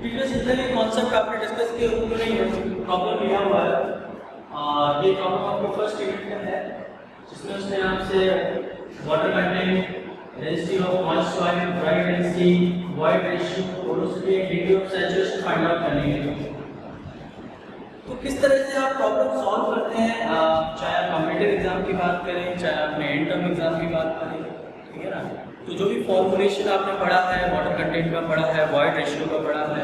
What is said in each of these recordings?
Previous जितने भी concept आपने डिस्कस किए उनको नहीं प्रॉब्लम लिया हुआ है। ये प्रॉब्लम आपको फर्स्ट यूनिट में है, जिसमें उसने आपसे water content, density of moist soil, dry density, void ratio, porosity and degree of saturation find out करनी है। तो किस तरह से आप प्रॉब्लम सॉल्व करते हैं, चाहे आप कॉम्पिटिटिव एग्जाम की बात करें, चाहे आपने एंड टर्म एग्जाम की बात करें, ठीक है ना। तो जो भी फॉर्मुलेशन आपने पढ़ा है, वाटर कंटेंट का पढ़ा है, वॉइड रेशियो का पढ़ा है,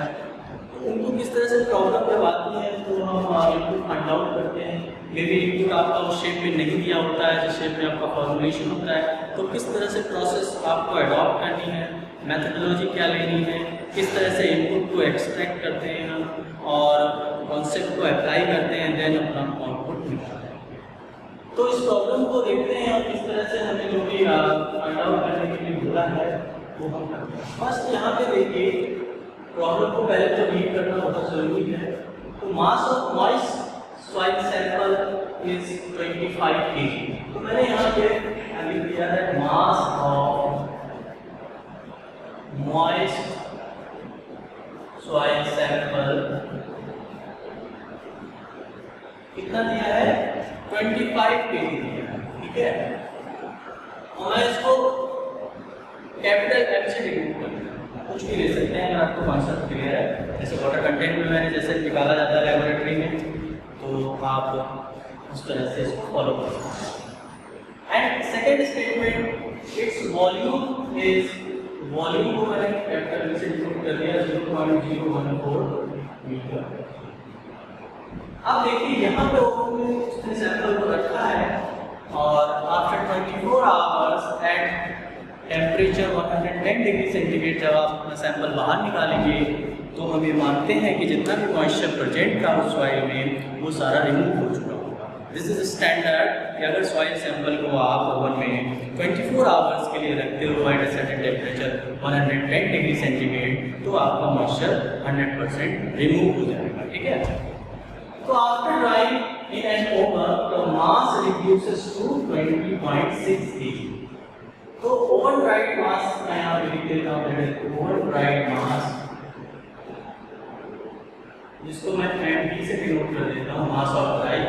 तो उनको किस तरह से प्रॉब्लम जब आती है तो हम इनपुट फाइंड आउट करते हैं। मे बी इनपुट आपका उस शेप में नहीं दिया होता है जिस शेप में आपका फॉर्मुलेशन होता है, तो किस तरह से प्रोसेस आपको अडॉप्ट करनी है, मेथडोलॉजी क्या लेनी है, किस तरह से इनपुट को एक्सट्रैक्ट करते हैं हम और कॉन्सेप्ट को अप्लाई करते हैं, देन अपना आउटपुट निकालते हैं। तो इस प्रॉब्लम को देखते हैं और किस तरह से हमें जो भी फाइंड आउट करने के लिए मिला है वो हम करते हैं। फर्स्ट यहाँ पे देखिए, प्रॉब्लम को पहले तो रीड करना बहुत जरूरी है। तो मास of moist soil sample is 25 kg। तो मैंने यहाँ पे लिख दिया है मास ऑफ मॉइस्ट सॉइल सैंपल कितना दिया है, 25 kg दिया है, ठीक है। और मैं इसको कैपिटल एफ से डिनोट करता हूं, कुछ भी ले सकते हैं अगर आपको कॉन्सेप्ट क्लियर है। जैसे वाटर कंटेंट में मैंने जैसे निकाला जाता है लेबोरेटरी में, तो आप उस तरह से इसको फॉलो कर सकते हैं। And second statement, its volume is, volume को मैंने कैपिटल से डिनोट कर दिया 0.014 मीटर। अब देखिए यहाँ पे उसने सैंपल को रखा है और after 24 hours at temperature 110 degree centigrade जब आप अपना सैंपल बाहर निकालेंगे तो हम ये मानते हैं कि जितना भी मॉइस्चर प्रेजेंट था उस सॉइल में वो सारा रिमूव हो चुका होगा। दिस इज स्टैंडर्ड कि अगर सॉइल सैंपल को आप ओवन में 24 आवर्स के लिए रखते हो at certain temperature 110 degree centigrade तो आपका मॉइस्चर 100% रिमूव हो जाएगा, ठीक है। तो after drying in an oven the mass reduces to 20.6 kg। तो ओवन ड्राइड मास मैं यहाँ पे लिख देता हूँ, ओवन ड्राइड मास, जिसको मैं एमडी से डिनोट कर देता हूँ, mass of dried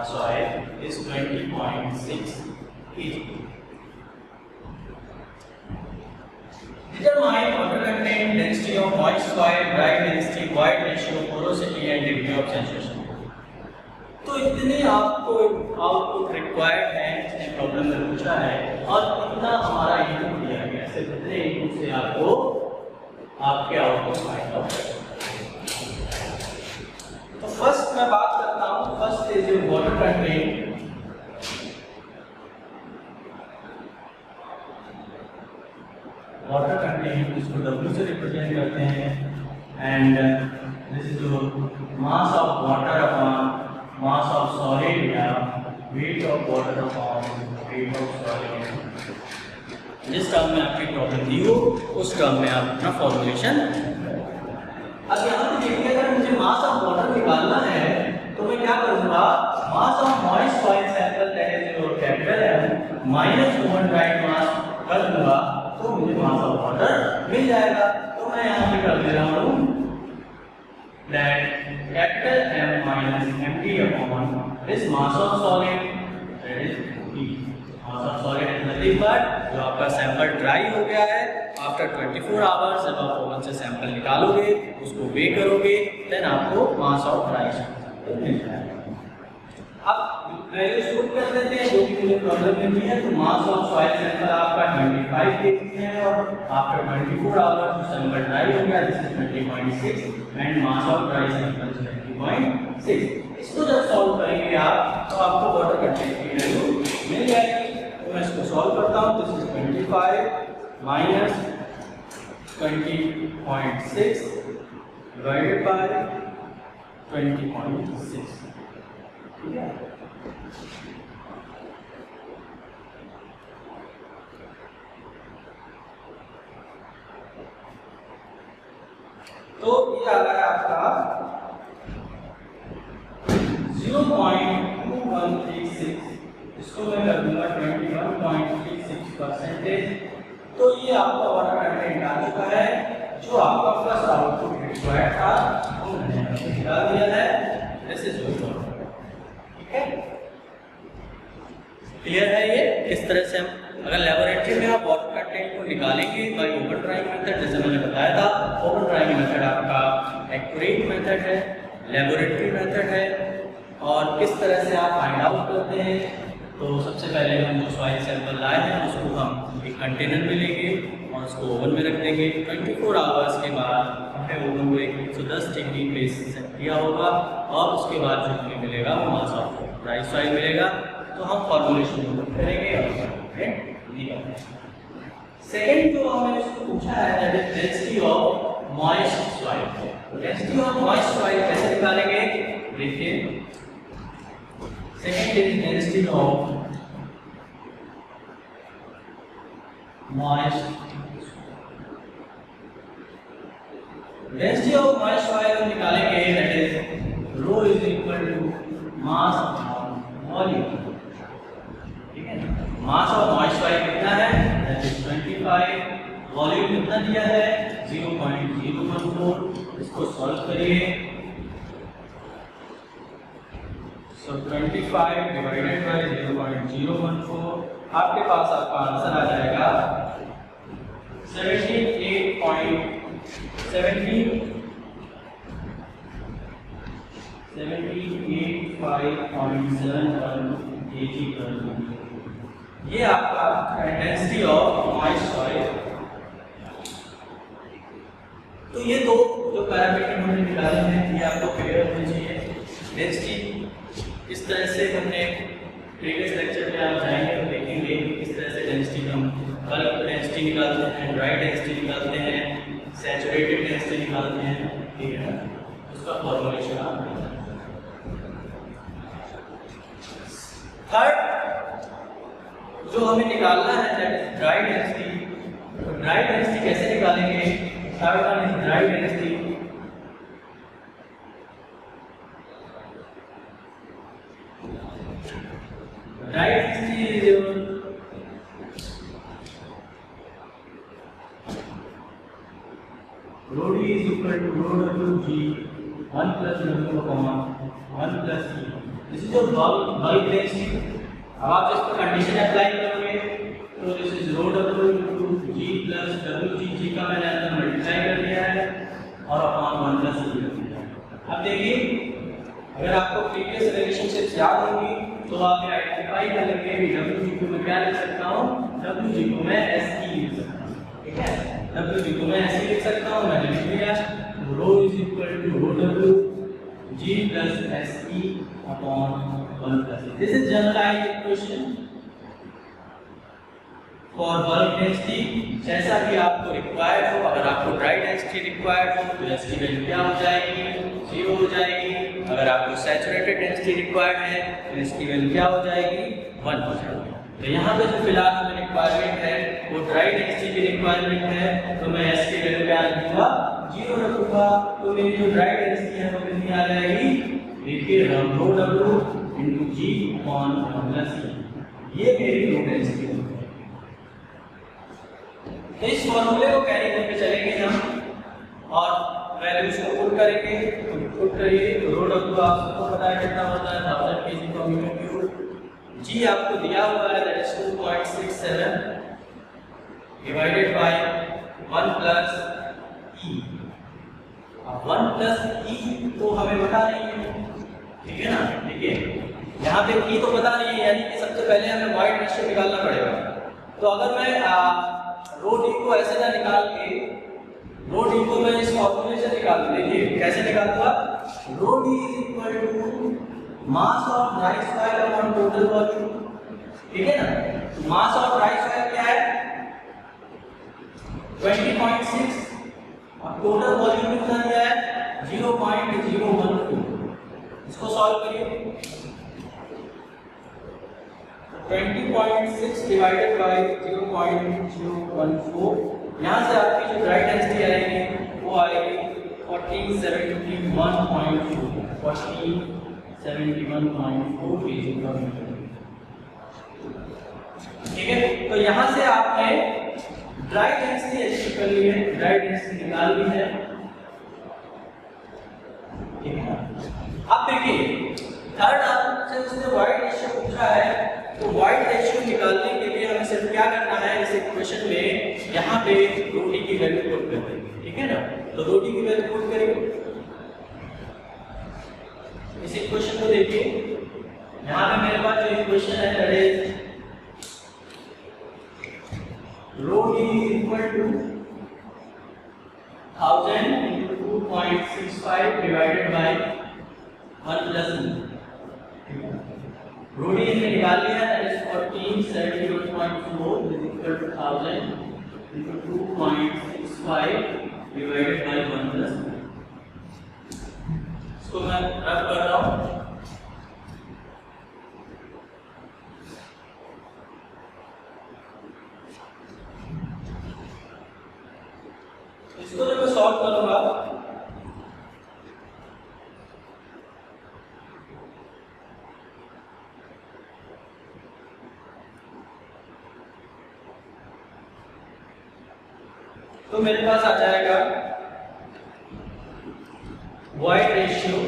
soil is 20.6 kg। Determine water content, density of moist soil, dry density, void ratio, porosity and degree of saturation। तो इतने आपको आउटपुट रिक्वायर्ड है जिसने प्रॉब्लम में पूछा है और इतना हमारा इनपुट दिया गया है। सिर्फ इतने इनपुट से आपको आपके आउटपुट फाइंड आउट करना है। तो फर्स्ट मैं बात करता हूँ, first is your water content. Water content इसको W से रिप्रेजेंट करते हैं and this is your mass of water upon mass of solid या weight of water upon weight of solid। जिस टर्म में आपकी प्रॉब्लम दी हो उस टर्म में आप अपना फॉर्मुलेशन। अब यहाँ पे देखिए, अगर मुझे मास ऑफ वाटर निकालना है तो मैं क्या करूँगा, mass of moist soil sample that is your capital M minus oven dried mass कर दूंगा तो मुझे मास ऑफ वाटर मिल जाएगा। तो मैं यहाँ पे कर दे रहा हूँ that capital M minus MD upon this mass of solid, that is D। mass of solid is nothing but जो आपका सैंपल ड्राई हो गया है आफ्टर 24 आवर्स, जब आप ओवन से सैंपल निकालोगे उसको वे करोगे देन आपको मास ऑफ ड्राई सैंपल मिल जाएगा। अब वैल्यू शूट कर देते हैं जो कि मुझे प्रॉब्लम में दी है। तो मास ऑफ सॉइल सैंपल आपका 25 kg है और आफ्टर 24 आवर्स सैंपल ड्राई हो गया, this is 20.6 and mass of dry sample 20.6। इसको जब सॉल्व करेंगे आप तो आपको वाटर कंटेंट की वैल्यू मिल जाएगी। तो मैं इसको सॉल्व करता हूँ, this is 25 minus 20.6 divided by 20.6, ठीक है। तो ये आ रहा है आपका 0.2136, इसको मैं कर दूंगा 21.36%। तो ये आपका वाटर कंटेंट आ चुका है जो आपका फर्स्ट आउटपुट है। रिक्वायर्ड था वो मैंने निकाल दिया है। This is your water. ठीक है, क्लियर है ये किस तरह से हम अगर लेबोरेटरी में आप वाटर कंटेंट को निकालेंगे बाय ओपन ड्राइंग मेथड, जैसे मैंने बताया था ओपन ड्राइंग मेथड आपका एक्यूरेट मेथड है, लेबोरेटरी मेथड है। और किस तरह से आप फाइंड आउट करते हैं, तो सबसे पहले हम जो सॉइल सैंपल लाए हैं उसको हम एक कंटेनर में लेंगे और उसको ओवन में रख देंगे। 24 आवर्स के बाद हमने ओवन को 110 डिग्री पे सेट किया होगा और उसके बाद जो हमें मिलेगा वो मास ऑफ ड्राई सॉइल मिलेगा। तो हम फॉर्मुलेशन करेंगे और सेकेंड जो हमें इसको पूछा है that is density of moist soil. Density of moist soil कैसे निकालेंगे, देखिए second is density of moist. Density of moist soil हम निकालेंगे that is rho is equal to mass upon volume. ठीक है, मास ऑफ मॉइस्ट सॉइल कितना है that is 25, volume कितना दिया है 0.014। इसको सॉल्व करिए। So 25 divided by 0.014 आपके पास आपका आंसर आ जाएगा 78.7 ये आपका डेंसिटी ऑफ मॉइस्ट सॉइल। तो ये दो जो पैरामीटर हमने निकाले हैं ये आपको क्लियर होने चाहिए। डेंसिटी इस तरह से हमने प्रीवियस लेक्चर में आप जाएंगे तो देखेंगे इस तरह से डेंसिटी हम बल्क डेंसिटी निकालते हैं, ड्राई डेंसिटी निकालते हैं, सैचुरेटेड डेंसिटी निकालते हैं। ठीक है, उसका फॉर्मूलेशन आप थर्ड जो हमें निकालना है दैट इज ड्राई डेंसिटी। तो ड्राई डेंसिटी कैसे निकालेंगे, third one is dry density. Dry density is rho d is equal to rho w g 1 plus w upon 1 plus e। This is your bulk density. अब आप इस पर condition apply करोगे तो this is rho w into g plus w g का मैंने अंदर multiply कर दिया है और अपॉन 1 plus e कर दिया है। अब देखिए अगर आपको प्रीवियस रिलेशनशिप्स याद होंगी तो आप ये आइडेंटिफाई कर लेंगे कि w g को मैं क्या लिख सकता हूँ, w g को मैं s e लिख सकता हूँ। ठीक है, w g को मैं s e लिख सकता हूँ, मैंने लिख दिया rho is equal to rho w g plus s e upon 1 plus e। This is generalized equation for bulk density। जैसा कि आपको रिक्वायर्ड हो, अगर आपको ड्राई डेंसिटी रिक्वायर्ड हो तो s की वैल्यू क्या हो जाएगी, 0 हो जाएगी। अगर आपको सैचुरेटेड डेंसिटी रिक्वायर्ड है तो s की वैल्यू क्या हो जाएगी, 1 हो जाएगी। तो यहाँ पे जो फिलहाल हमें रिक्वायरमेंट है वो ड्राई डेंसिटी की रिक्वायरमेंट है, तो मैं s की वैल्यू क्या रखूंगा, 0 रखूंगा। तो मेरी जो ड्राई डेंसिटी है वो कितनी आ जाएगी, देखिए rho w into g upon 1 plus e, ये मेरी रो डेंसिटी है। तो इस फॉर्मूले को कैरी करके चलेंगे हम और वैल्यूज को पुट करेंगे। पुट करिए तो रो w आपको पता है कितना होता है 1000 kg/m³। g आपको दिया हुआ है that is 2.67 divided by 1 plus e। अब 1 प्लस e तो हमें पता नहीं है, ठीक है ना। देखिए यहाँ पे e तो पता नहीं है, यानी कि सबसे पहले हमें वाइड रेशियो निकालना पड़ेगा। तो अगर मैं रो d को ऐसे ना निकाल के रो d को मैं इस फॉर्मूले से निकाल दूं, देखिए कैसे निकालूंगा, rho d is equal to mass of dry soil upon total volume. ठीक है ना, तो मास ऑफ ड्राई सॉइल क्या है 20.6, अब टोटल वॉल्यूम कितना दिया है 0.014। इसको सॉल्व करिए, 20.6 डिवाइडेड बाय 0.014, यहाँ से आपकी जो ड्राई डेंसिटी आएगी वो आएगी 1471.4 kg/m²। ठीक है, तो यहाँ से आपने ड्राई डेंसिटी अचीव कर ली है, ड्राई डेंसिटी निकाल ली है। पूछा है तो वॉइड रेशियो निकालने के लिए हमें सिर्फ क्या करना है, इस इक्वेशन में यहाँ पे रो डी की वैल्यू पुट कर देंगे, ठीक है ना। तो रो डी की वैल्यू पुट करेंगे, इस इक्वेशन को देखिए, यहाँ पे मेरे पास जो इक्वेशन है that is rho D is equal to 1000 into 2.65 divided by 1 plus e। Rho D हमने निकाल लिया, that is 1471.4 is equal to 1000 into 2.65 divided by 1 plus e। इसको मैं रब कर रहा हूँ, इसको जब मैं सॉल्व करूंगा तो मेरे पास आ जाएगा वॉइड रेशियो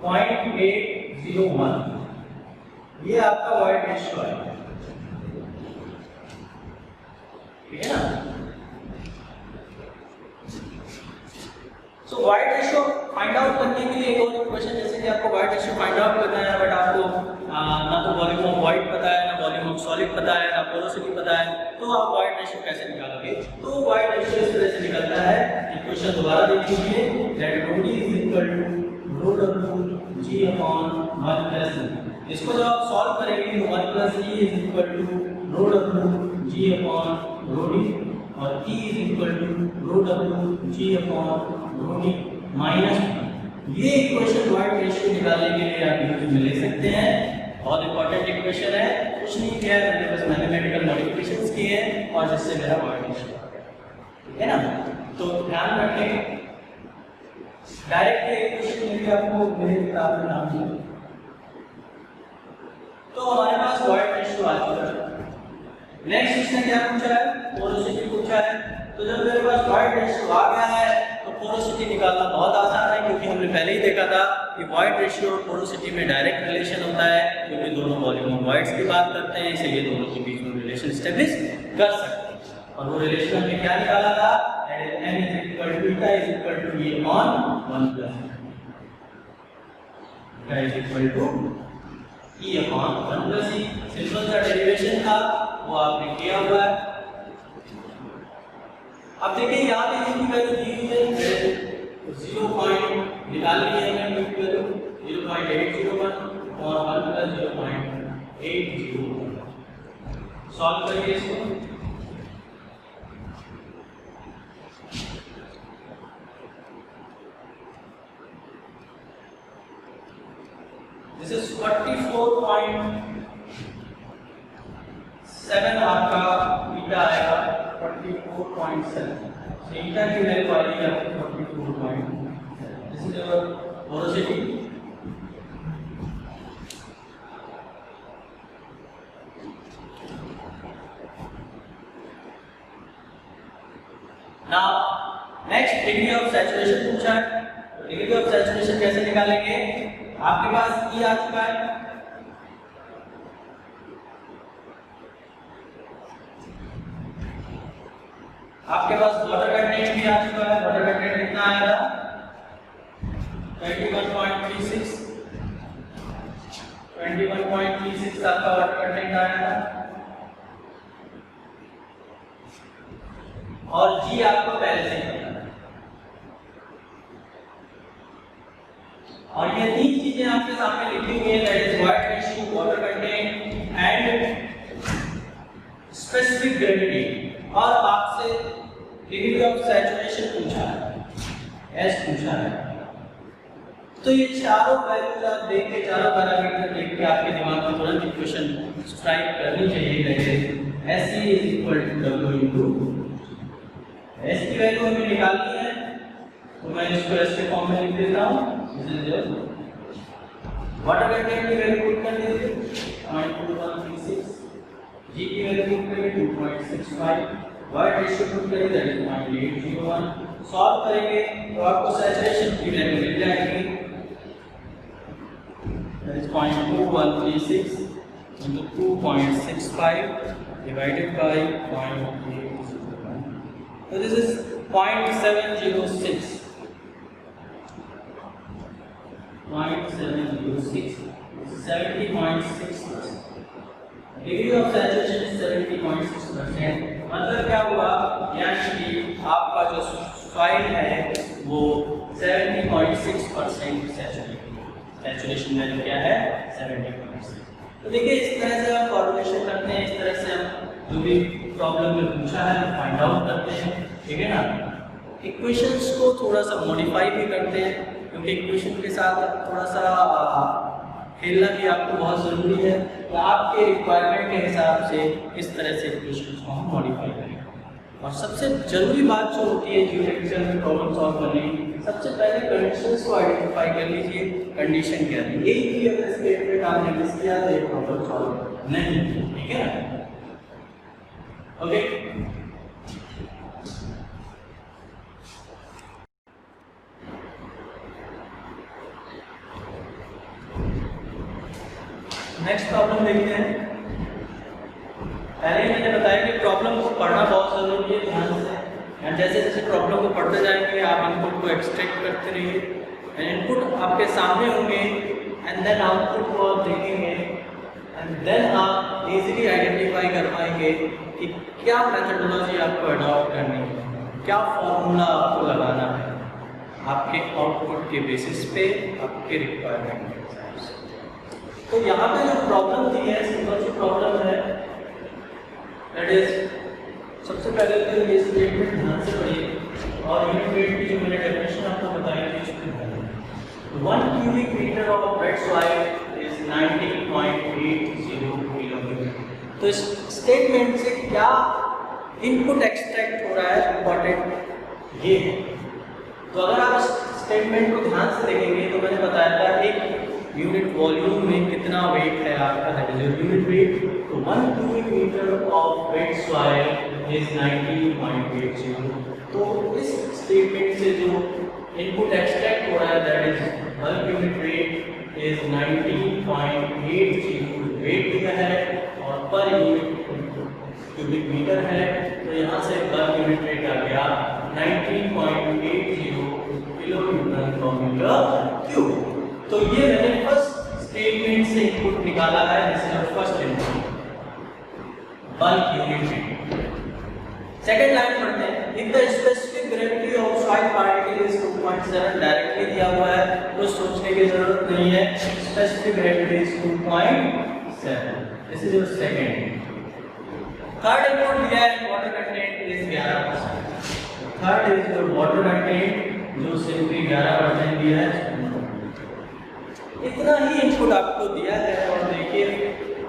0.801, ये आपका वॉइड रेशियो है, ठीक है ना। तो वॉइड रेशियो फाइंड आउट करने के लिए एक और इक्वेशन, जैसे कि आपको वॉइड रेशियो फाइंड आउट करना है बट आपको ना तो वॉल्यूम ऑफ वॉइड पता है, ना वॉल्यूम ऑफ सॉलिड पता है, ना पोरोसिटी पता है, तो आप वॉइड रेशियो कैसे निकालोगे। तो वॉइड रेशियो इस तरह से निकलता है, इक्वेशन दोबारा देख लीजिए, that rho D is equal to rho डब्ल्यू जी अपॉन 1 प्लस ई। इसको जब आप सॉल्व करेंगे तो 1 plus e is equal to rho डब्ल्यू जी अपॉन रो डी और e is equal to rho डब्ल्यू G upon rho d minus. ये इक्वेशन वॉइड रेशियो निकालने के लिए आप यूज में ले सकते हैं, बहुत इंपॉर्टेंट इक्वेशन है, कुछ नहीं किया है, मैंने बस मैथमेटिकल मॉडिफिकेशंस किए हैं और जिससे मेरा वॉइड रेशियो आ गया, ठीक है ना। तो ध्यान रखें, डायरेक्ट इक्वेशन में भी आपको मेरे किताब में नाम दिया। तो हमारे पास वॉइड रेशियो आ चुका है। नेक्स्ट इसने क्या पूछा है, पोरोसिटी पूछा है। तो जब मेरे पास वॉइड रेशियो आ गया है तो पोरोसिटी निकालना बहुत आसान है, क्योंकि हमने पहले ही देखा था कि वॉइड रेशियो और पोरोसिटी में डायरेक्ट रिलेशन होता है, क्योंकि दोनों वॉल्यूम ऑफ वॉइड्स की बात करते हैं, इसलिए दोनों के बीच में रिलेशन एस्टेब्लिश कर सकते हैं। और वो रिलेशन हमने क्या निकाला था, n is equal to eta is equal to e upon 1 plus eta is equal to e upon 1 plus e। Simple सा डेरिवेशन था, वो आपने किया हुआ है। अब देखिए यहाँ पे इसकी वैल्यू दी हुई है, 0 पॉइंट निकाल ली है हमने, इसकी वैल्यू 0.801 और 1 प्लस 0.801। सॉल्व करिए इसको, दिस इज 44.7 आपका बीटा आएगा, 44.7। थीटा की वैल्यू आएगी आपको 44.7। This is your porosity. Now next degree of saturation पूछा है। डिग्री ऑफ सैचुरेशन कैसे निकालेंगे, आपके पास ई आ चुका है, आपके पास वाटर कंटेंट भी आ चुका है। वाटर कंटेंट कितना आएगा, 21.36 आपका वाटर कंटेंट आएगा, और जी आपको पहले से ही पता है। और ये तीन चीजें आपके सामने लिखी हुई हैं, that is void ratio, water content and specific gravity. और आपसे डिग्री ऑफ सैचुरेशन पूछा है, एस पूछा है। तो ये चारों वैल्यूज आप देख के, चारों पैरामीटर देख के आपके दिमाग में तुरंत इक्वेशन स्ट्राइक करनी चाहिए, that is SE is equal to W into S की वैल्यू हमें निकालनी है, तो मैं इसको S के फॉर्म में लिख देता हूँ। This is your water content की वैल्यू पुट कर दीजिए 0.2136, G की वैल्यू पुट करिए 2.65, वॉइड रेशियो पुट करिए दैट इज 0.801। सॉल्व करेंगे तो आपको सैचुरेशन की वैल्यू मिल जाएगी, that is is 0.2136 into 2.65 divided by 0.801. So this is 0.706. 0.706 is 70.6%. Degree of saturation 70.6%. मतलब क्या हुआ, यानी कि आपका जो सॉइल है वो 70.6% सैचुरेशन लेवल क्या है 70%. तो देखिए इस तरह से हम फॉर्मुलेशन करते हैं, इस तरह से हम जो भी प्रॉब्लम में पूछा है फाइंड आउट करते हैं, ठीक है ना. इक्वेशंस को थोड़ा सा मॉडिफाई भी करते हैं, क्योंकि इक्वेशन के साथ थोड़ा सा खेलना भी आपको बहुत ज़रूरी है. तो आपके रिक्वायरमेंट के हिसाब से इस तरह से इक्वेशंस को हम मॉडिफाई करेंगे. और सबसे ज़रूरी बात जो होती है जियोमेट्रिकल में प्रॉब्लम सॉल्व करने की, सबसे पहले कंडीशंस को आइडेंटिफाई कर लीजिए. कंडीशन क्या है, यही भी अगर स्टेटमेंट आपने मिस किया तो ये प्रॉब्लम सॉल्व नहीं, ठीक है ना. ओके, नेक्स्ट प्रॉब्लम देखते हैं. पहले ही मैंने बताया कि प्रॉब्लम को पढ़ना बहुत ज़रूरी है ध्यान से. एंड जैसे जैसे प्रॉब्लम को पढ़ते जाएंगे आप इनपुट को एक्सट्रैक्ट करते रहिए. एंड इनपुट आपके सामने होंगे एंड देन आउटपुट को आप देखेंगे एंड देन आप इजीली आइडेंटिफाई कर पाएंगे कि क्या मेथडोलॉजी आपको अडॉप्ट करनी है, क्या फॉर्मूला आपको लगाना है आपके आउटपुट के बेसिस पे, आपके रिक्वायरमेंट के हिसाब से. तो यहाँ पे जो प्रॉब्लम दी है सिंपल सी प्रॉब्लम है. दैट इज सबसे पहले तो ये स्टेटमेंट ध्यान से पढ़िए और यूनिट वेट की जो मैंने डेफिनेशन आपको बताई थी उसके बारे में. 1 cubic meter of wet soil is 19.80 kilometre. तो इस स्टेटमेंट से क्या इनपुट एक्सट्रैक्ट हो रहा है इंपॉर्टेंट ये है. तो अगर आप इस स्टेटमेंट को ध्यान से देखेंगे तो मैंने बताया था एक यूनिट वॉल्यूम में कितना वेट है आपका, दैट इज यूनिट वेट. तो 1 cubic meter of wet soil is 19.80. तो इस स्टेटमेंट से जो इनपुट एक्सट्रैक्ट हो रहा है that is 1 unit weight is 19.80 weight दिया है और पर यूनिट क्यूबिक मीटर है. तो यहाँ से 1 यूनिट वेट आ गया 19.80 किलो न्यूटन पर मीटर क्यूब. तो ये मैंने फर्स्ट स्टेटमेंट से इनपुट निकाला है. This is first input 1 unit wait. Second line पढ़ते हैं. If the specific gravity of soil particle is 2.7 directly दिया हुआ है तो सोचने की जरूरत नहीं है. Specific gravity is 2.7. This is your second. Third input दिया है water content is 11%. Third is your water content जो सिंपली 11% दिया है. इतना ही इनपुट आपको दिया है और देखिए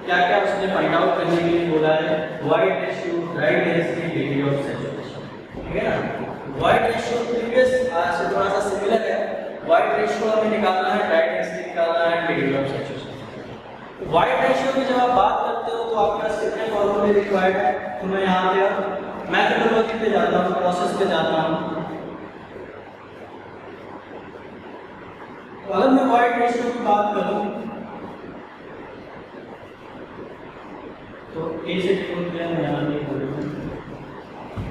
क्या क्या उसने फाइंड आउट करने के लिए बोला है. Void ratio, dry density, degree of saturation, ठीक है ना. वाइड रेशियो प्रीवियस से थोड़ा सा सिमिलर है. वाइड रेशियो हमें निकालना है, ड्राई डेंसिटी निकालना है, degree of saturation. Void ratio की जब आप बात करते हो तो आपके पास कितने फॉर्मूले रिक्वायर्ड है. तो मैं यहाँ पे मैथडोलॉजी पे जाता हूँ, प्रोसेस पे जाता हूँ. तो अगर मैं वाइड रेशियो की बात करूं तो ए से डिनोट किया मैं यहाँ नहीं बोलूँगा.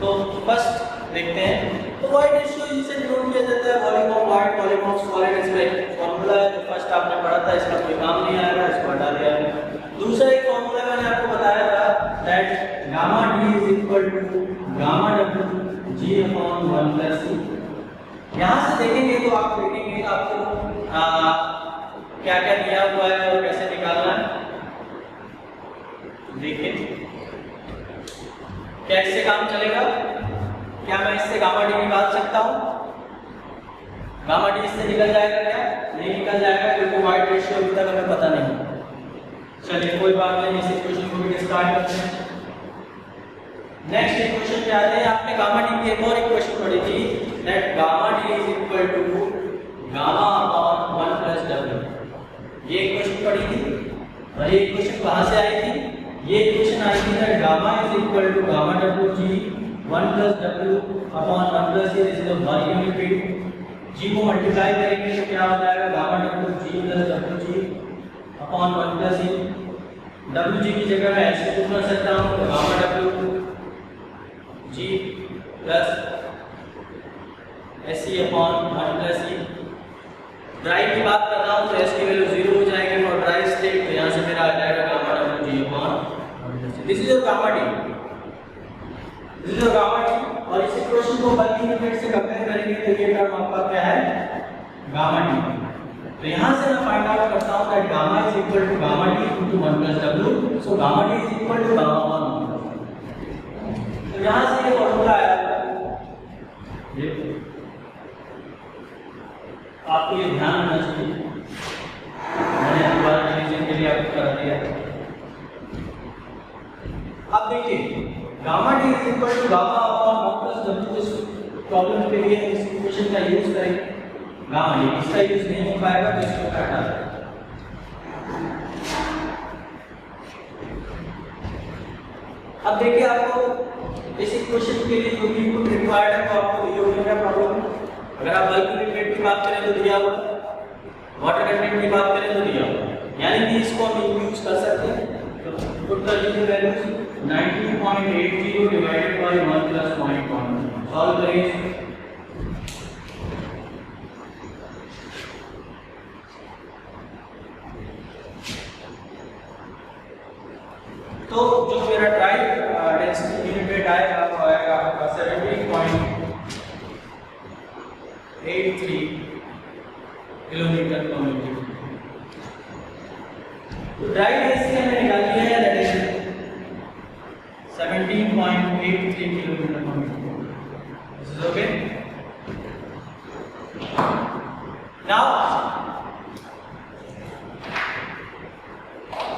तो फर्स्ट देखते हैं. तो वाइड रेशियो इसे डिनोट किया जाता है volume of wide, volume of solid. इसमें फॉर्मूला है जो फर्स्ट आपने पढ़ा था, इसका कोई काम नहीं आएगा, इसको हटा दिया है. दूसरा एक फॉर्मूला मैंने आपको बताया था that gamma D is equal to gamma W G upon 1 plus C. यहाँ से देखेंगे तो आप देखेंगे आपको क्या क्या दिया हुआ है और कैसे निकालना है. देखिए क्या इससे काम चलेगा. क्या मैं इससे गामा डी निकाल सकता हूँ. गामा डी इससे निकल जाएगा क्या, नहीं निकल जाएगा क्योंकि वाइड रेशियो अभी तक हमें पता नहीं. चलिए कोई बात नहीं, इस इक्वेशन को भी स्टार्ट करते हैं. नेक्स्ट इक्वेशन पे आते हैं. आपने गामा डी की एक और इक्वेशन पढ़ी थी that gamma D is equal to gamma upon 1 plus W. ये इक्वेशन पढ़ी थी और ये इक्वेशन कहाँ से आई थी. ये इक्वेशन आई थी that gamma is equal to gamma W G 1 plus W upon 1 plus ये is the 1 unit weight. G को मल्टीप्लाई करेंगे तो क्या हो जाएगा gamma W G plus W G upon 1 plus e, W G की जगह मैं ऐसे पुट कर सकता हूँ तो gamma W G plus S e upon 1 plus e. Dry की बात कर रहा हूँ तो एस की वैल्यू 0 हो जाएगी फॉर ड्राई स्टेट, तो यहाँ से मेरा आ जाएगा gamma W G upon, this is your gamma D, this is your gamma D. और इस इक्वेशन को बल्कि इफेक्ट से कंपेयर करेंगे तो ये टर्म आपका क्या है, गामा डी। तो यहाँ से मैं फाइंड आउट करता हूँ that gamma is equal to gamma D into 1 plus W, so gamma D is equal to gamma 1। तो यहाँ से ये फॉर्मूला आया, ये आपको ये ध्यान रखना चाहिए, मैंने दोबारा रिवीजन के लिए आपको करा दिया। अब देखिए gamma D is equal to gamma upon 1 plus W, इस प्रॉब्लम के लिए इस इक्वेशन का यूज करेंगे। गामा डी इसका यूज नहीं हो पाएगा तो इसको हटा दें। अब देखिए आपको इस इक्वेशन के लिए जो भी इनपुट रिक्वायर्ड है तो आपको ये हो गया प्रॉब्लम। अगर आप बल्क कंटेंट की बात करें तो दिया हुआ, वाटर कंटेंट की बात करें तो दिया हुआ, यानी कि इसको हम यूज कर सकते हैं। तो put the values 19.80 divided by 1 plus 0.1, solve करिए। तो जो मेरा ड्राई डेंसिटी यूनिट वेट आएगा वो आएगा आपका 17.83 किलोमीटर पर मिनट। तो ड्राई डेंसिटी हमने निकाली है, दैट इज 17.83 किलोमीटर पर minute. This is okay. Now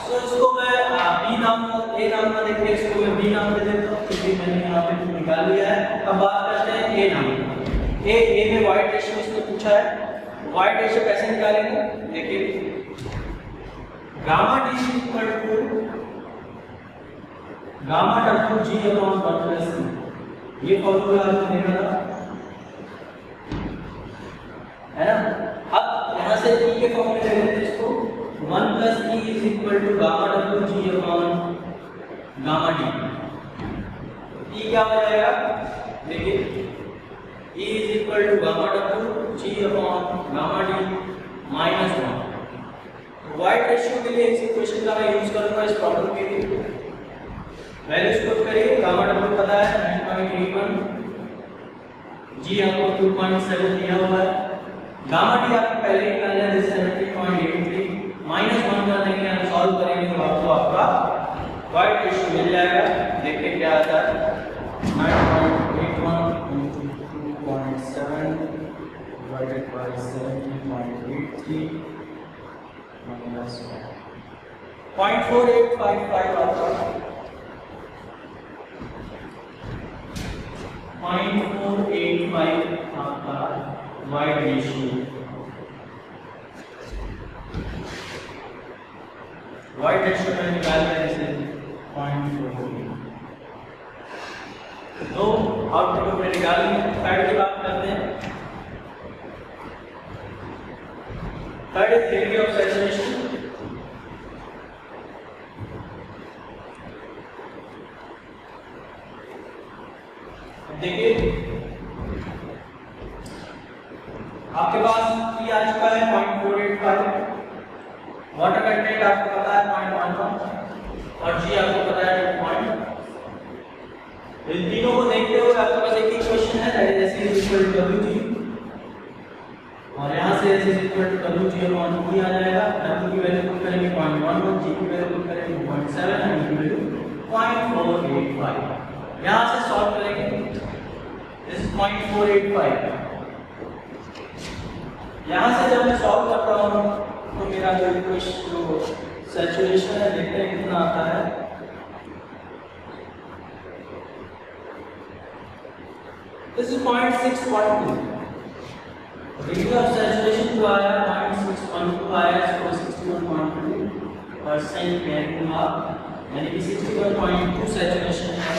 so इसको मैं बी नाम ए नाम का देखिए, इसको मैं बी नाम दे देता हूँ क्योंकि मैंने यहाँ पे निकाल लिया है। अब बात करते हैं ए नाम। ए में वाइड रेशियो इसने पूछा है, वाइड रेशियो कैसे निकालेंगे, देखिए gamma d equal to gamma W G upon 1 plus e, ये फॉर्मूला आपने देखा था है ना। अब यहाँ से ई के फॉर्मूले ले लेते हैं इसको, 1 plus e is equal to gamma W G upon gamma d. E क्या हो जाएगा, देखिए e is equal to gamma W G upon gamma d minus 1। Void ratio के लिए इस इक्वेशन का मैं यूज करूंगा इस प्रॉब्लम के लिए। वैल्यूज पुट करिए, गामा डब्ल्यू पता है 9.81, जी आपको 2.7 दिया हुआ है, गामा डी आपको पहले ही निकालना है 17.83, माइनस 1 कर देंगे, हम सॉल्व करेंगे तो आपको आपका वाइड रेशियो मिल जाएगा। देखिए क्या आता है, 9.81 into 2.7 divided by 17.83 minus 0.4855 आता है, 0.485 आपका वाइड रेशियो। वाइड रेशियो में निकाल रहे हैं 0.4। तो आउटपुट हमने निकाल लिया। थर्ड की बात करते हैं, third is degree of saturation. देखिए आपके पास P आ चुका है 0.485, वाटर कंटेंट आपको पता है 0.11 और G आपको पता है 2. इन तीनों को देखते हुए आपके पास एक ही क्वेश्चन है, that is S equal to Wg, और यहाँ से S equal to Wg upon 2 आ जाएगा। W की वैल्यू पुट करेंगे 0.11, G की वैल्यू पुट करेंगे 0.7 और D की वैल्यू 0.485। यहाँ से सॉल्व करेंगे, दिस इज 0.485। यहाँ से जब मैं सॉल्व करता हूँ तो मेरा जो इक्वेशन जो सैचुरेशन है देखते हैं कितना आता है। This is 0.612, degree of saturation जो आया 0.612 आया, इसको 61.2% कह दूंगा, यानी कि 61.2 सैचुरेशन है।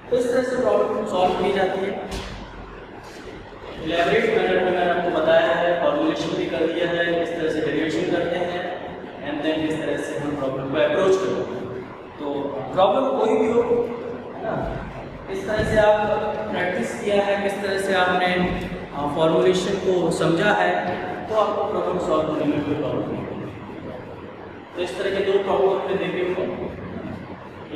तो इस तरह से प्रॉब्लम सॉल्व की जाती है। इलैबोरेट मैनर में मैंने आपको बताया है, फॉर्मूलेशन भी प्रॉब्लम को अप्रोच करो। तो प्रॉब्लम कोई भी हो, है ना, किस तरह से आप प्रैक्टिस किया है, किस तरह से आपने फॉर्मुलेशन को समझा है, तो आपको प्रॉब्लम सॉल्व होने में कोई प्रॉब्लम नहीं होगी। तो इस तरह के 2 प्रॉब्लम हमने देखे हुए,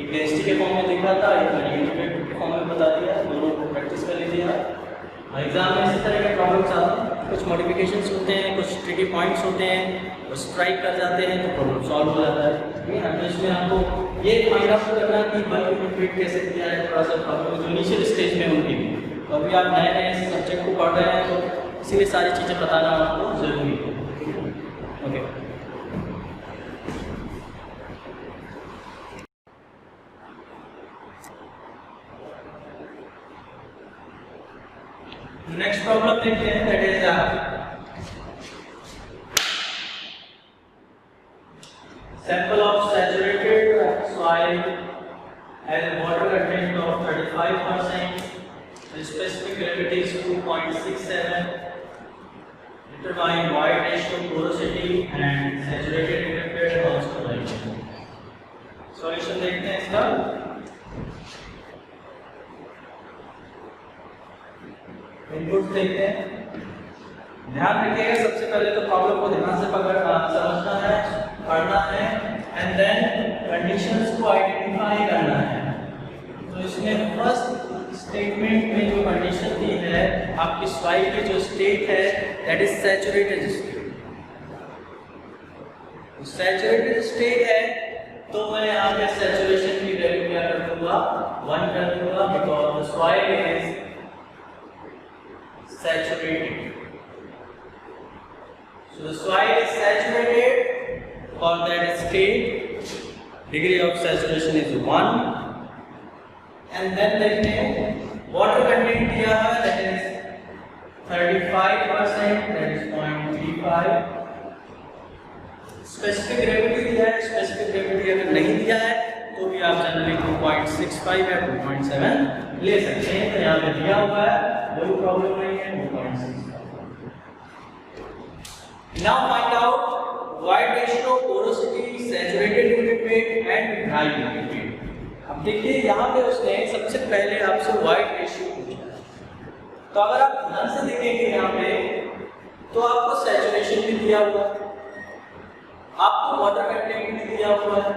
एक डेंसिटी के फॉर्म में दिखा था, एक मैग्नीट्यूड के फॉर्म में बता दिया, दोनों को प्रैक्टिस कर लीजिए। एग्जाम में इसी तरह के प्रॉब्लम्स आते हैं, कुछ मॉडिफिकेशंस होते हैं, कुछ ट्रिकी पॉइंट्स होते हैं, वो स्ट्राइक कर जाते हैं तो प्रॉब्लम सॉल्व हो जाता है। ठीक है, तो इसमें आपको ये फाइंड आउट करना कि बल्क यूनिट फिट कैसे किया है, थोड़ा सा प्रॉब्लम जो इनिशियल स्टेज में उनकी भी, तो अभी आप नए नए सब्जेक्ट को पढ़ रहे हैं तो इसीलिए सारी चीज़ें बताना आपको ज़रूरी है। ओके, नेक्स्ट प्रॉब्लम देखते हैं, that is sample of saturated soil has water content of 35%, the specific gravity is 2.67, determine void ratio, porosity and saturated liquid concentration। Solution देखते हैं इसका। इनपुट देखते हैं, ध्यान रखिएगा सबसे पहले तो प्रॉब्लम को ध्यान से समझना है, पढ़ना है, एंड देन कंडीशंस को आइडेंटिफाई करना है। तो इसमें फर्स्ट स्टेटमेंट में जो कंडीशन दी है, आपकी सॉइल की जो स्टेट है that is saturated state. Saturated state है तो मैं यहाँ पे सैचुरेशन की वैल्यू क्या कर दूंगा, 1 कर दूंगा, because the soil is saturated. So the soil is saturated, for that state degree of saturation is 1, and then देखते हैं water content दिया है that is 35%, that is 0.35, specific gravity दिया है, specific gravity अगर नहीं दिया है तो भी आप जनरली 2.65 या 2.7 ले सकते हैं। तो यहाँ पे दिया हुआ है, कोई प्रॉब्लम नहीं है, 2.65। Now find out void ratio, porosity, saturated unit weight and dry unit weight। अब देखिए यहाँ पे उसने सबसे पहले आपसे void ratio पूछा है, तो अगर आप ध्यान से देखेंगे यहाँ पे तो आपको saturation भी दिया हुआ है, आपको water content भी दिया हुआ है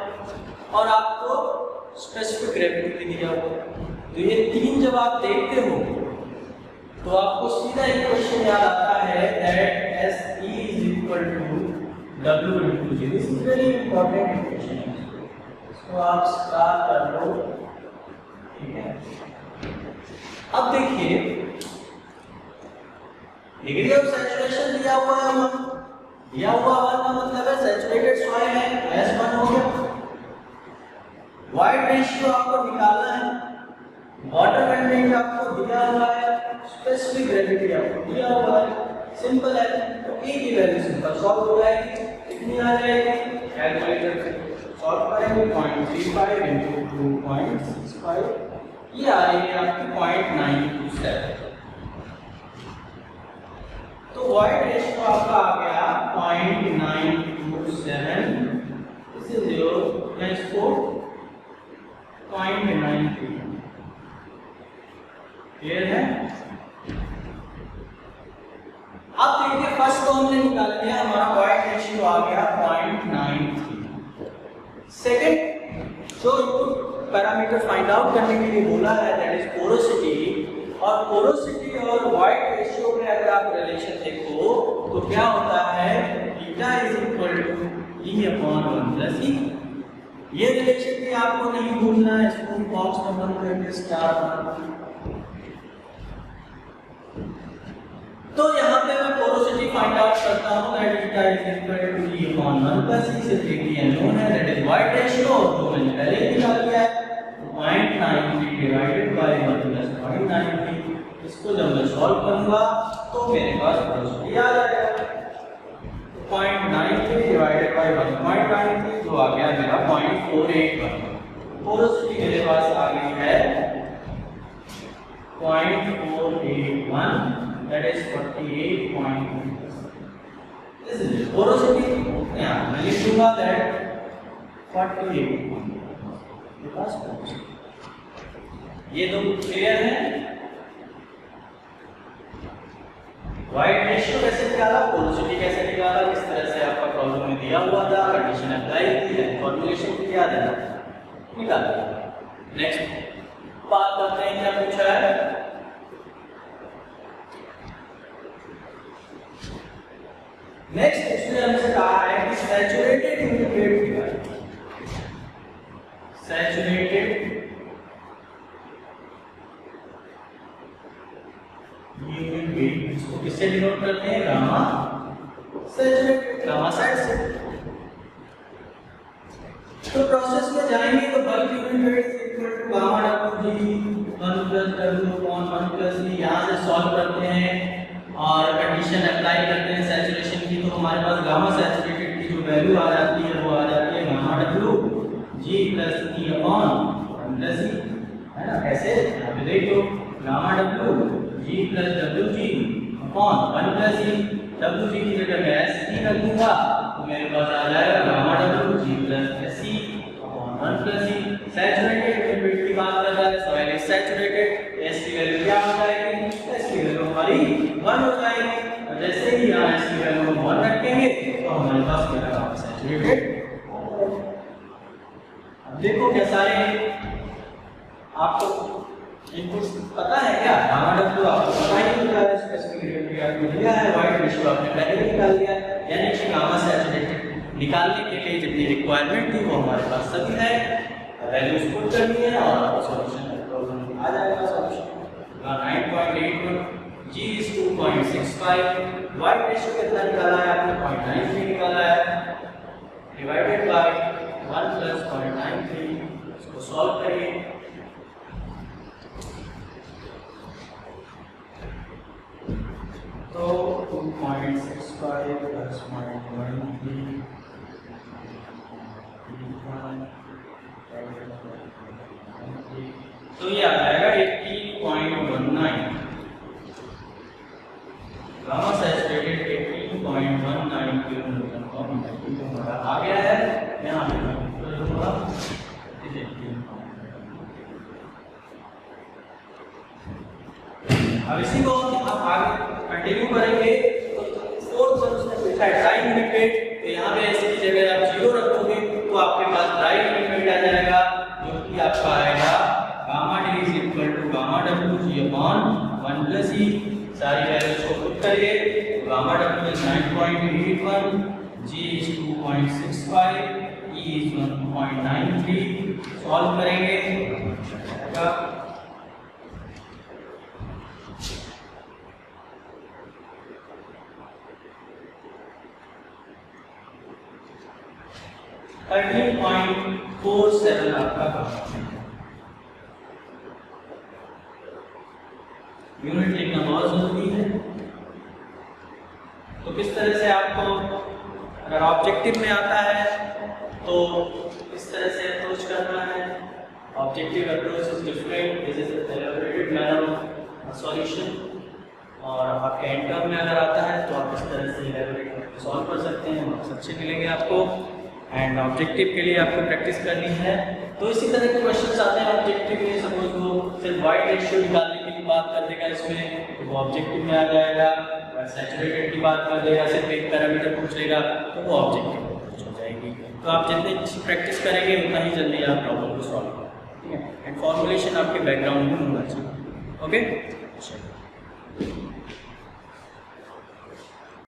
और आपको स्पेसिफिक ग्रेविटी भी दिया हुआ है। तो ये 3 जब आप देखते हो तो आपको सीधा एक क्वेश्चन याद आता है that SE is equal to W into G। This is very important question, इसको आप स्टार्ट कर लो, ठीक है। अब देखिए डिग्री ऑफ सैचुरेशन दिया हुआ है 1, दिया हुआ 1 का मतलब है सैचुरेटेड सॉइल है, S1 हो गया। void ratio आपको निकालना है, वाटर कंटेंट आपको दिया हुआ है, स्पेसिफिक ग्रेविटी आपको दिया हुआ है, सिंपल है। तो ए की वैल्यू सिंपल सॉल्व हो जाएगी, कितनी आ जाएगी, कैलकुलेटर से सॉल्व करेंगे 0.35 into 2.65, ये आ रही है आपकी 0.927। तो void ratio आपका आ गया 0.927, this is your next 0.93। Clear है? अब देखिए फर्स्ट तो हमने निकाल लिया, हमारा void ratio आ गया 0.93। सेकंड जो इनपुट पैरामीटर फाइंड आउट करने के लिए बोला है दैट इज पोरोसिटी, और पोरोसिटी और void ratio में अगर आप रिलेशन देखो तो क्या होता है, theta is equal to E upon 1 plus E। ये रिलेशन भी आपको नहीं भूलना है, इसको बॉक्स में बंद करके स्टार। तो यहाँ पे मैं पोरोसिटी फाइंड आउट करता हूँ that theta is equal to E upon 1 plus E, से देखिए नोन है दैट इज void ratio, तो मैंने पहले ही निकाल लिया है 0.93 डिवाइडेड बाय 1 प्लस 0.93। इसको जब मैं सॉल्व करूंगा तो मेरे पास पोरोसिटी आ जाएगा 0.93 डिवाइडेड बाय 1.93, जो आ गया मेरा 0.481। पोरोसिटी मेरे पास आ गई है 0.481, that is 48.2। This is porosity। यहाँ मैं लिख दूंगा that 48 ये दो क्लियर है। वाइड रेशियो कैसे निकाला, पोरोसिटी कैसे निकाला, किस तरह से आपका प्रॉब्लम में दिया हुआ था, कंडीशन अप्लाई की है, फॉर्मूलेशन क्या देना निकाल। नेक्स्ट बात करते हैं क्या पूछा है। नेक्स्ट इसने हमसे कहा है कि सैचुरेटेड यूनिट वेट निकाल। सैचुरेटेड यूनिट वेट इसको किससे डिनोट करते हैं, गामा सैचुरेटेड, गामा साइड से। तो प्रोसेस में जाएंगे तो bulk unit weight equal to gamma W G 1 plus W upon 1 plus e. यहां से सॉल्व करते हैं और कंडीशन अप्लाई करते हैं सैचुरेशन की, तो हमारे पास गामा सैचुरेटेड की जो वैल्यू आ जाती है वो आ जाती है gamma W G plus e upon 1 plus e, है ना। कैसे यहाँ पे देख लो, gamma W G plus W G upon 1 plus e. W G की जगह मैं एस ई रख दूंगा तो मेरे पास आ जाएगा gamma W G plus S e upon 1 plus e. Saturated unit की बात कर रहा है, सॉइल इज सैचुरेटेड। एस की वैल्यू क्या हो जाएगी, एस की वैल्यू हमारी 1 हो जाएगी। और जैसे ही यहाँ एस की वैल्यू हम 1 रखेंगे तो हमारे पास क्या गामा सैचुरेटेड। अब देखो क्या सारे आपको इनपुट्स पता है क्या, गामा डब्ल्यू आपको पता ही होता है, स्पेसिफिक यूनिट आपको दिया है, वाइड रेशियो आपने पहले ही निकाल दिया। यानी कि गामा सैचुरेटेड निकालने के लिए जितनी रिक्वायरमेंट थी वो हमारे पास सभी है। वैल्यूज पुट करनी है और सॉल्यूशन प्रॉब्लम आ जाएगा। Solution 9.81 G is 2.65। Void ratio कितना निकाला है आपने, 0.93 निकाला है, डिवाइडेड बाय 1 प्लस 0.93। इसको सॉल्व करिए। तो 2.65 प्लस 0.93 तो ये आ जाएगा 18.19। गामा सैचुरेटेड 18.19 किलोन्यूटन हमारा आ गया है। यहाँ पे अब इसी को आप आगे कंटिन्यू करेंगे तो फोर्थ वन उसने पूछा है ड्राई यूनिट वेट। तो यहाँ पे इसकी जगह आप 0 रखोगे तो आपके पास ड्राई यूनिट वेट आ जाएगा, जो कि आपका आएगा gamma D is equal to gamma W G upon 1 plus e. सारी वैल्यूज को पुट करिए। गामा डब्ल्यू is 9.81, G is 2.65, e is 1.93। Solve करेंगे का 13.47 आपका यूनिट लिखना बहुत जरूरी है। तो किस तरह से आपको अगर ऑब्जेक्टिव में आता है तो किस तरह से अप्रोच करना है। Objective approach is different, this is elaborated manner of solution. और आपके एंड टर्म में अगर आता है तो आप इस तरह से एलैबोरेट करके सॉल्व कर सकते हैं, मार्क्स अच्छे मिलेंगे आपको। एंड ऑब्जेक्टिव के लिए आपको प्रैक्टिस करनी है। तो इसी तरह के क्वेश्चंस आते हैं ऑब्जेक्टिव में। सपोज वो सिर्फ वाइड रेशियो निकालने की बात कर देगा इसमें तो वो ऑब्जेक्टिव में आ जाएगा। सैचुरेटेड की बात कर देगा, सिर्फ एक पैरामीटर पूछ लेगा तो वो ऑब्जेक्टिव में हो जाएगी। तो आप जितनी अच्छी प्रैक्टिस करेंगे उतना ही जल्दी आप प्रॉब्लम को सॉल्व करेंगे, ठीक है। एंड फॉर्मुलेशन आपके बैकग्राउंड में होना चाहिए, ओके।